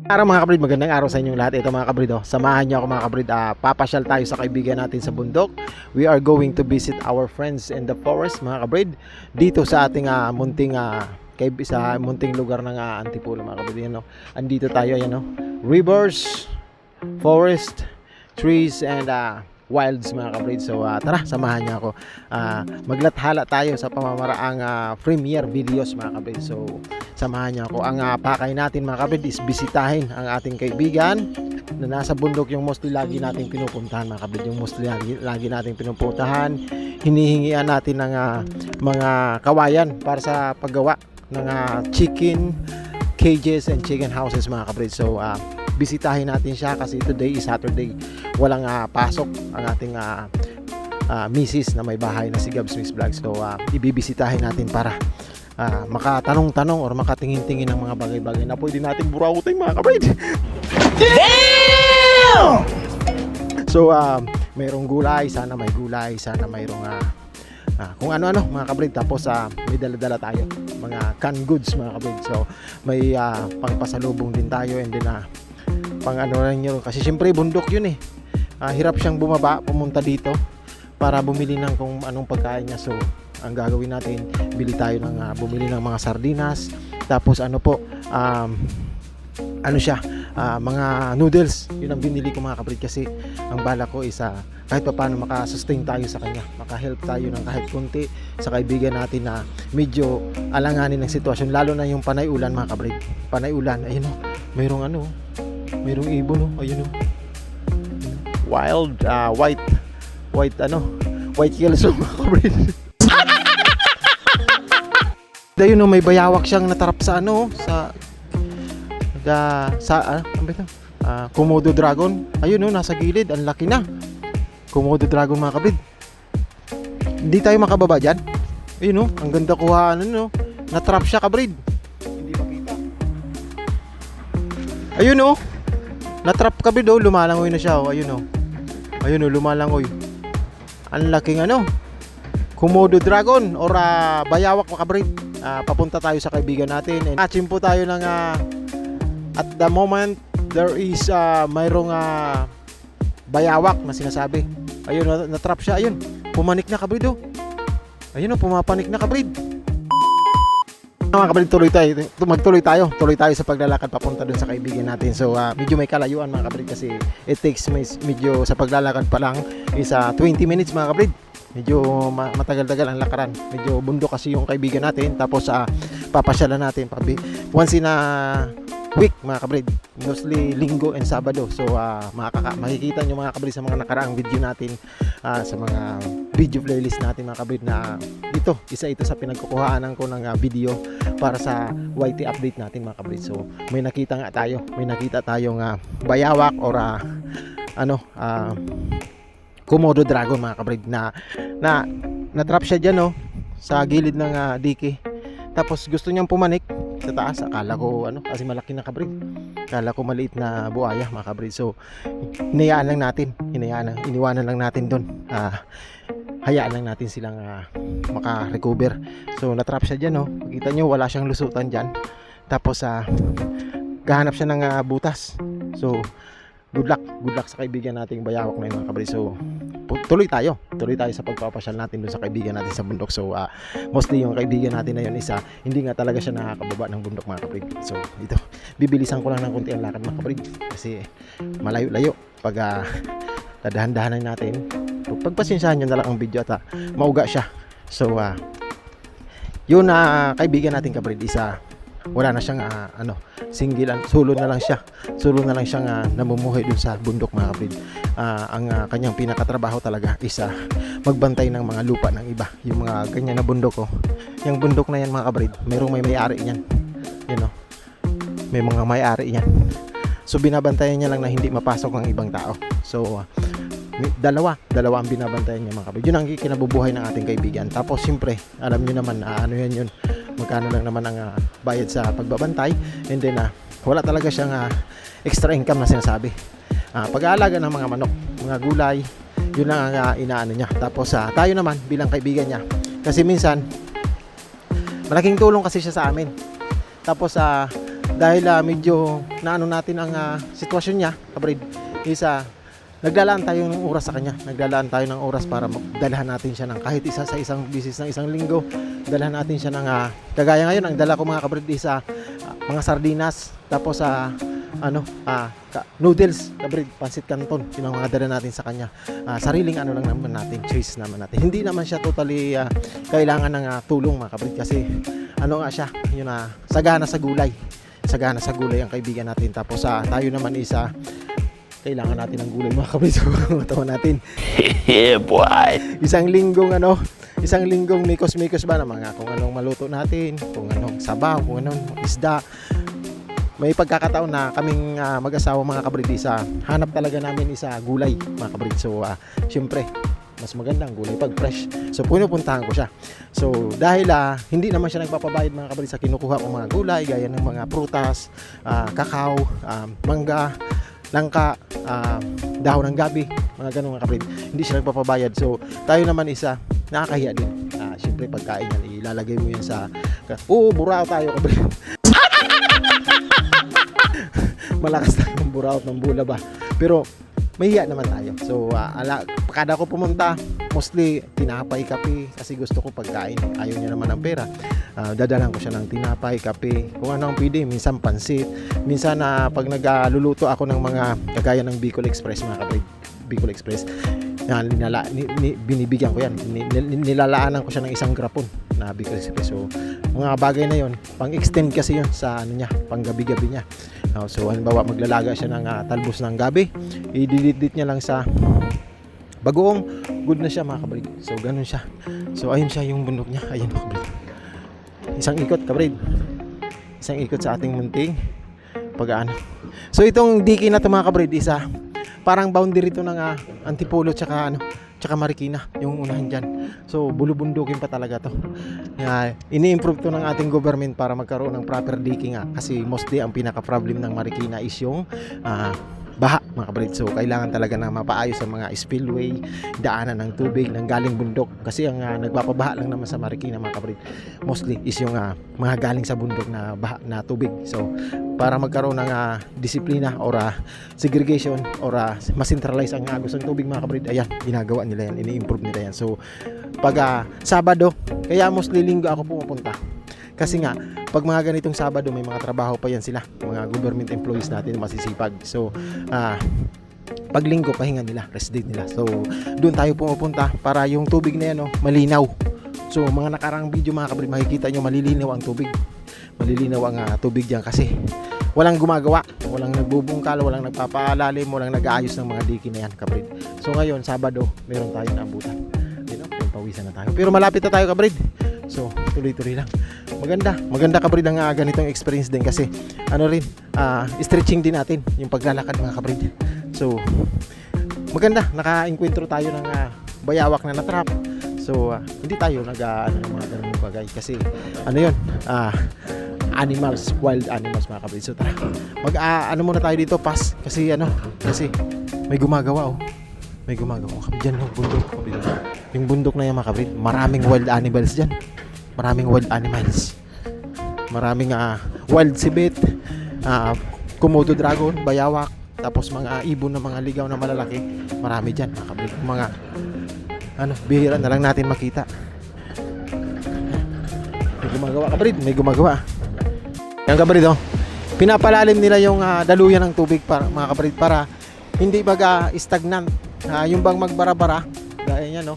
Araw mga kabrid, magandang araw sa inyong lahat. Ito mga kabrid, samahan niyo ako mga kabrid. Papasyal tayo sa kaibigan natin sa bundok. We are going to visit our friends in the forest mga kabrid. Dito sa ating sa munting lugar ng Antipolo mga kabrid. Yan, no? Andito tayo, yan, no? Rivers, forest, trees, and wilds mga kabrid. So tara, samahan niyo ako. Maglathala tayo sa pamamaraang premiere videos mga kabrid. So samahan niyo ako. Ang pakay natin mga kabrid is bisitahin ang ating kaibigan na nasa bundok, yung mostly lagi nating pinupuntahan mga kabrid. Yung mostly lagi nating pinupuntahan. Hinihingian natin ng mga kawayan para sa paggawa ng chicken cages and chicken houses mga kabrid. So bisitahin natin siya kasi today is Saturday. Walang pasok ang ating misis na may bahay na si Gab Smith Vlog. So ibibisitahin natin para makatanong-tanong or makatingin-tingin ng mga bagay-bagay na pwede natin burawutin mga kabrid. Damn! So mayroong gulay, sana may gulay, sana mayroong kung ano-ano mga kabrid. Tapos may dala-dala tayo mga canned goods mga kabrid. So may pangpasalubong din tayo, and then pang ano rin yun kasi syempre bundok yun eh. Hirap siyang bumaba pumunta dito para bumili ng kung anong pagkain niya. So ang gagawin natin, bumili ng mga sardinas, tapos mga noodles. Yun ang binili ko mga kabrid kasi ang bala ko is kahit pa paano makasustain tayo sa kanya, makahelp tayo ng kahit kunti sa kaibigan natin na medyo alanganin ng sitwasyon, lalo na yung panay ulan mga kabrid. Panay ulan, ayun o, mayroong ibon o, ayun o, wild white kelso mga kabrid. Ayun o, may bayawak siyang natarap sa Komodo dragon. Ayun o, nasa gilid, ang laki na. Komodo dragon mga kabrid. Hindi tayo makababa dyan. Ayun o, ang ganda kuhaan, natrap siya kabrid. Hindi makita. Ayun o, natrap kabrid o, lumalangoy na siya o. Ayun o, lumalangoy. Ang laking Komodo dragon or bayawak mga kabrid. Papunta tayo sa kaibigan natin, and matching po tayo ng at the moment there is mayroong bayawak na sinasabi. Ayun, natrap siya. Ayun, pumanik na kabrid o. Ayun o, pumapanik na kabrid. Mga kabrid, tuloy tayo sa paglalakad papunta dun sa kaibigan natin. So medyo may kalayuan mga kabrid kasi it takes medyo sa paglalakad pa lang is 20 minutes mga kabrid. Medyo matagal-tagal ang lakaran. Medyo bundok kasi yung kaibigan natin. Tapos papasyalan natin once in a week mga kabrid, mostly linggo and Sabado. So makikita nyo mga kabrid sa mga nakaraang video natin, sa mga video playlist natin mga kabrid, na isa ito sa pinagkukuhaanan ko ng video para sa YT update natin mga kabrid. So may nakita tayong bayawak or Komodo dragon mga kabrid na trap siya dyan sa gilid ng dike. Tapos gusto niyang pumanik sa taas. Akala ko kasi malaki na kabrid. Akala ko maliit na buaya mga kabrid. So iniwanan lang natin doon. Hayaan lang natin silang maka-recover. So natrap siya dyan Makita nyo wala siyang lusutan dyan. Tapos gahanap siya ng butas. So good luck sa kaibigan nating bayawak na yun mga kabrid. So tuloy tayo sa pagpapasyal natin doon sa kaibigan natin sa bundok. So mostly yung kaibigan natin na yun hindi nga talaga siya nakakababa ng bundok mga kabrid. So dito bibilisan ko lang ng konti ang lakad mga kabrid kasi malayo-layo. Pag dadahan-dahanan natin, pagpasensyahan nyo na lang ang video at mauga siya. So yun kaibigan natin kabrid wala na siyang solo na lang siyang namumuhay dun sa bundok mga kabrid. Ang kanyang pinakatrabaho talaga is magbantay ng mga lupa ng iba, yung mga ganyan na bundok yung bundok na yan mga kabrid, may may-ari niyan, may mga may-ari niyan. So binabantayan niya lang na hindi mapasok ng ibang tao. So dalawa ang binabantayan niya mga kabrid. Yun ang kinabubuhay ng ating kaibigan. Tapos siyempre alam niyo naman yun, magkano lang naman ang bayad sa pagbabantay, and then wala talaga siyang extra income na sinasabi. Pag-aalaga ng mga manok, mga gulay, yun lang ang inaano niya. Tapos tayo naman bilang kaibigan niya, kasi minsan malaking tulong kasi siya sa amin. Tapos dahil medyo naano natin ang sitwasyon niya, kabrid, isa naglalaan tayo ng oras sa kanya. Naglalaan tayo ng oras para dalhan natin siya ng kahit isa sa isang bisis ng isang linggo. Dalhan natin siya ng kagaya ngayon, ang dala ko mga kabrid isa mga sardinas, tapos noodles, kabrid, pansit canton. Yun ang mga dala natin sa kanya. Sariling ano lang naman natin, choice naman natin. Hindi naman siya totally kailangan ng tulong mga kabrid, kasi ano nga siya, yun sagana sa gulay. Sagana sa gulay ang kaibigan natin. Tapos tayo naman isa kailangan natin ng gulay mga kabrid sa katawan natin. Yeah, boy. Isang linggong mikos-mikos ba na mga kung anong maluto natin, kung anong sabaw, kung anong isda. May pagkakataon na kaming mag-asawa mga kabrid isa hanap talaga namin isa gulay mga kabrid. So syempre mas magandang gulay pag fresh. So pupuntahan ko siya. So dahil hindi naman siya nagpapabayad mga kabrid sa kinukuha ko mga gulay gaya ng mga prutas, kakao, mangga, langka, dahon ng gabi, mga ganun mga kabrid. Hindi siya nagpapabayad. So tayo naman isa nakakahiya din. Syempre pagkain yan, ilalagay mo yan sa burao tayo kabrid. Malakas tayo ng buraot ng bula ba, pero mahiya naman tayo. So kada ko pumunta, mostly tinapay, kape, kasi gusto ko pagkain. Ayaw niya naman ng pera. Dadalan ko siya ng tinapay, kape, kung ano ang pwede, minsan pansit, minsan pag nagluluto ako ng mga kagaya ng Bicol Express mga kabrid, Bicol Express, binibigyan ko yan, nilalaanan ko siya ng isang grapon na Bicol Express. So mga bagay na yon, pang extend kasi yon sa ano niya, pang gabi-gabi niya. So halimbawa maglalaga siya ng talbos ng gabi, i-delete niya lang sa bagoong, good na siya mga kabrid. So ganun siya. So ayun siya yung bundok niya, ayun mga kabrid. Isang ikot kabrid, isang ikot sa ating munting pag-ano. So itong diki na to mga kabrid, isa parang boundary to ng Antipolo tsaka Marikina, yung unahan dyan. So bulubundukin pa talaga to. Ini-improve to ng ating government para magkaroon ng proper digging kasi mostly ang pinaka-problem ng Marikina is yung baha mga kabrid. So kailangan talaga na mapaayos ang mga spillway, daanan ng tubig ng galing bundok, kasi ang nagpapabaha lang naman sa Marikina mga kabrid mostly is yung mga galing sa bundok na baha na tubig. So para magkaroon ng disiplina or segregation or ma-centralize ang agos ng tubig mga kabrid, ayan, ginagawa nila yan, ini-improve nila yan. So pag Sabado, kaya mostly linggo ako pumupunta. Kasi nga, pag mga ganitong Sabado, may mga trabaho pa yan sila, mga government employees natin masisipag. So, pag linggo, pahinga nila, rest day nila. So, doon tayo pumupunta para yung tubig na yan, malinaw. So, mga nakarang video mga kabrid, makikita nyo, malilinaw ang tubig. Malilinaw ang tubig dyan kasi walang gumagawa, walang nagbubungkal, walang nagpapalalim, walang nag-aayos ng mga diki na yan kabrid. So, ngayon, Sabado, meron tayong naabutan. Yung pawisan na tayo. Pero malapit na tayo kabrid. So, tuloy-tuloy lang. Maganda kabrid ang ganitong experience din kasi stretching din natin yung paglalakad mga kabrid. So, maganda, naka-encuentro tayo ng bayawak na natrap. So, hindi tayo ng mga ganung bagay kasi yun, animals, wild animals mga kabrid. So, tara, muna tayo dito, pass, kasi kasi may gumagawa may gumagawa dyan yung bundok kabrid. Yung bundok na yan mga kabrid, maraming wild animals dyan. Maraming wild animals. Maraming wild sibit, Komodo dragon, bayawak, tapos mga ibon na mga ligaw na malalaki. Marami dyan mga kabrid. Mga bihira na lang natin makita. May gumagawa kabrid, may gumagawa. Yan kabrid pinapalalim nila yung daluyan ng tubig para mga kabrid, para hindi stagnant. Yung bang magbara-bara, gaya yan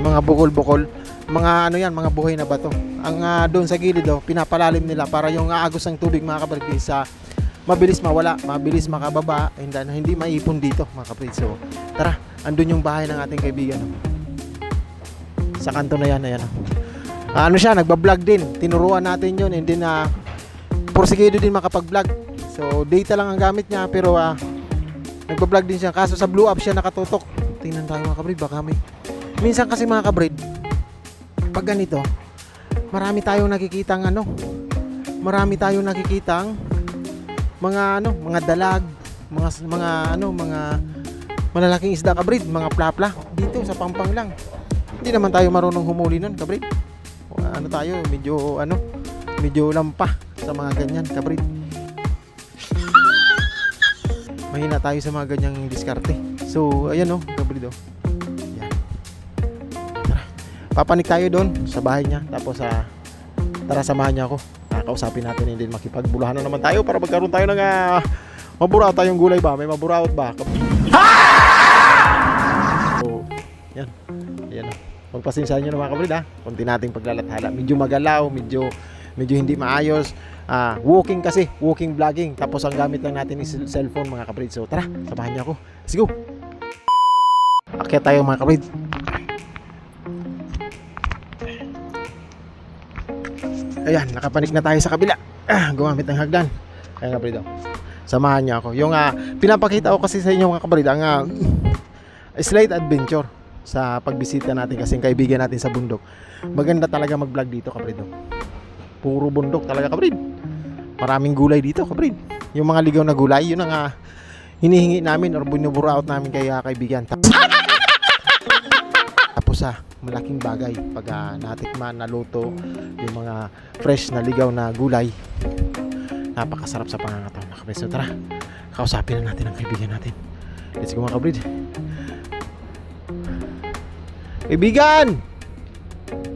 mga bukol-bukol, mga mga buhay na bato. Ang doon sa gilid pinapalalim nila para yung agos ng tubig mga kabrid sa mabilis mawala, mabilis makababa, hindi maipon dito mga kabrid. So tara, andun yung bahay ng ating kaibigan sa kanto na yan, ayan. Siya, nagba-vlog din, tinuruan natin yun, and then porsigido din makapag-vlog. So data lang ang gamit niya, pero nagba-vlog din siya, kaso sa blue up siya nakatutok. Tingnan tayo mga kabrid, baka minsan kasi mga kabrid, pag ganito, marami tayong nakikitang mga dalag, mga malalaking isda kabrid, mga plapla dito sa Pampang lang. Hindi naman tayo marunong humuli nun kabrid. Tayo medyo lampa sa mga ganyan kabrid. mahina tayo sa mga ganyang diskarte. So ayan oh, kabrid oh. Yan. Tara. Papanik tayo doon sa bahay niya. Tapos tara, samahan niya ako. Kausapin natin, hindi makipagbulahan na naman tayo para magkaroon tayo ng maburaot tayong gulay ba? May maburaot ba? So, yan. Ayan o. Magpasensyahan nyo na mga kabrid ha. Kunti nating paglalathala. Medyo magalaw, medyo hindi maayos. Walking kasi, walking vlogging. Tapos ang gamit lang natin is cellphone mga kabrid. So tara, samahan niyo ako. Let's go! Akyat tayo mga kabrid. Ayan, nakapanik na tayo sa kabila. Gumamit ng hagdan. Ayan kabrid oh. Samahan niyo ako. Yung pinapakita ko kasi sa inyo mga kabrid, ang slight adventure sa pagbisita natin kasi kaibigan natin sa bundok. Maganda talaga mag-vlog dito kabrid oh. Puro bundok talaga kabrid. Maraming gulay dito kabrid. Yung mga ligaw na gulay, yun ang hinihingi namin or binuburaot namin kay kaibigan. Tapos malaking bagay pag natikman, naluto yung mga fresh na ligaw na gulay. Napakasarap sa pangangataon na kabrid. So tara, kausapin na natin ang kaibigan natin. Let's go mga kabrid. Kaibigan!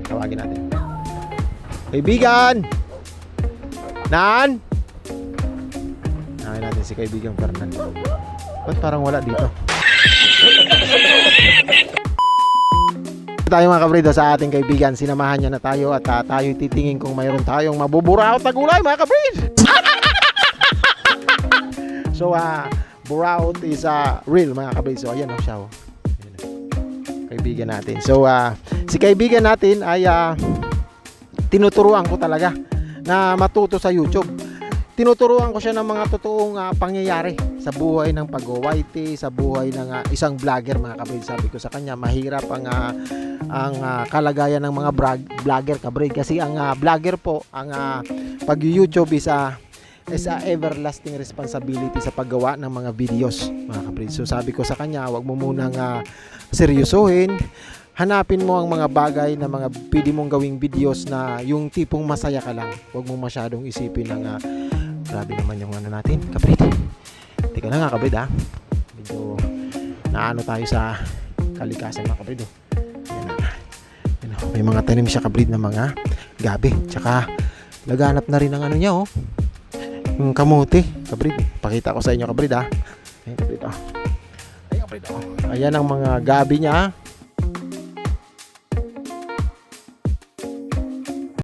Tawagin natin. Kaibigan! Nan! Tawagin natin si kaibigan Fernando. Ba't parang wala dito? Tayo mga kabrid sa ating kaibigan, sinamahan niya na tayo at tayo titingin kung mayroon tayong mabuburaot na gulay mga kabrid. So buraot is real mga kabrid. So ayan siya oh. Kaibigan natin. So si kaibigan natin ay tinuturuan ko talaga na matuto sa YouTube. Tinuturuan ko siya ng mga totoong pangyayari sa buhay ng pag-YT, sa buhay ng isang vlogger mga kabrid. Sabi ko sa kanya, mahirap ang kalagayan ng mga vlogger kabrid kasi ang vlogger po, ang pag-YouTube is a everlasting responsibility sa paggawa ng mga videos mga kabrid. So sabi ko sa kanya, wag mo munang seryosohin. Hanapin mo ang mga bagay na mga pwede mong gawing videos na yung tipong masaya ka lang. Huwag mo masyadong isipin ng grabe naman yung natin, kabrid. Teka na nga kabrid medyo naano tayo sa kalikasan mga kabrid oh. Yan, may mga tanim siya kabrid na mga gabi. Tsaka laganap na rin ang niya oh. Yung kamote kabrid. Pakita ko sa inyo kabrid Ayan kabrid oh. Ayan kabrid oh. Ayan ang mga gabi niya